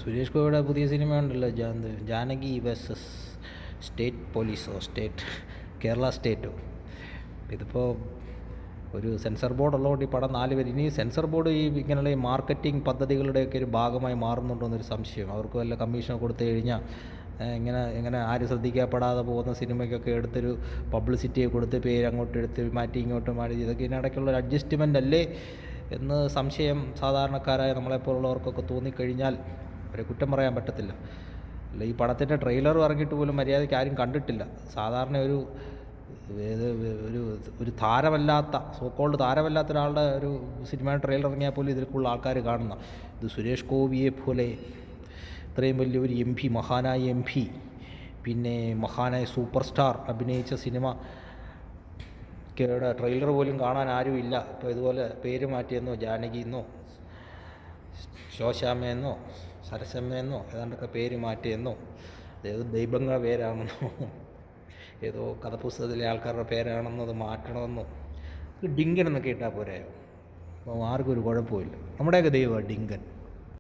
സുരേഷ് ഗോപിയുടെ പുതിയ സിനിമ ഉണ്ടല്ലോ, ജാനകി വേഴ്സസ് സ്റ്റേറ്റ് പോലീസോ കേരള സ്റ്റേറ്റോ. ഇതിപ്പോൾ ഒരു സെൻസർ ബോർഡ് ഉള്ളതുകൊണ്ട് ഈ പടം 4 പേര്, ഇനി സെൻസർ ബോർഡ് ഇങ്ങനെയുള്ള ഈ മാർക്കറ്റിംഗ് പദ്ധതികളുടെയൊക്കെ ഒരു ഭാഗമായി മാറുന്നുണ്ടോ എന്നൊരു സംശയം. അവർക്ക് വല്ല കമ്മീഷൻ കൊടുത്തു കഴിഞ്ഞാൽ ഇങ്ങനെ ആരും ശ്രദ്ധിക്കപ്പെടാതെ പോകുന്ന സിനിമയ്ക്കൊക്കെ എടുത്തൊരു പബ്ലിസിറ്റിയെ കൊടുത്ത് പേര് അങ്ങോട്ട് എടുത്ത് മാറ്റി ഇങ്ങോട്ട് മാറ്റി, ഇതൊക്കെ ഇതിനിടയ്ക്കുള്ള ഒരു അഡ്ജസ്റ്റ്മെൻ്റ് അല്ലേ എന്ന് സംശയം സാധാരണക്കാരായ നമ്മളെപ്പോലുള്ളവർക്കൊക്കെ തോന്നിക്കഴിഞ്ഞാൽ അവരെ കുറ്റം പറയാൻ പറ്റത്തില്ല. അല്ല, ഈ പടത്തിൻ്റെ ട്രെയിലർ ഇറങ്ങിയിട്ട് പോലും മര്യാദയ്ക്ക് ആരും കണ്ടിട്ടില്ല. സാധാരണ ഒരു താരമല്ലാത്ത, സോക്കോൾഡ് താരമല്ലാത്ത ഒരാളുടെ ഒരു സിനിമയുടെ ട്രെയിലർ ഇറങ്ങിയാൽ പോലും ഇതിൽ കൂടുതൽ ആൾക്കാർ കാണുന്ന, ഇത് സുരേഷ് ഗോപിയെ പോലെ ഇത്രയും വലിയൊരു MP, മഹാനായ MP, പിന്നെ മഹാനായ സൂപ്പർ സ്റ്റാർ അഭിനയിച്ച സിനിമ ട്രെയിലർ പോലും കാണാൻ ആരുമില്ല. ഇപ്പോൾ ഇതുപോലെ പേര് മാറ്റിയെന്നോ, ജാനകിയെന്നോ ശോശാമ്മയെന്നോ സരസമ്മയെന്നോ ഏതാണ്ടൊക്കെ പേര് മാറ്റിയെന്നോ, ഏതോ ദൈവങ്ങളുടെ പേരാണെന്നോ ഏതോ കഥപുസ്തകത്തിലെ ആൾക്കാരുടെ പേരാണെന്നോ അത് മാറ്റണമെന്നോ, ഡിങ്കൻ എന്നൊക്കെ ഇട്ടാൽ പോരായോ? അപ്പോൾ ആർക്കും ഒരു കുഴപ്പമില്ല. നമ്മുടെയൊക്കെ ദൈവമാണ് ഡിങ്കൻ.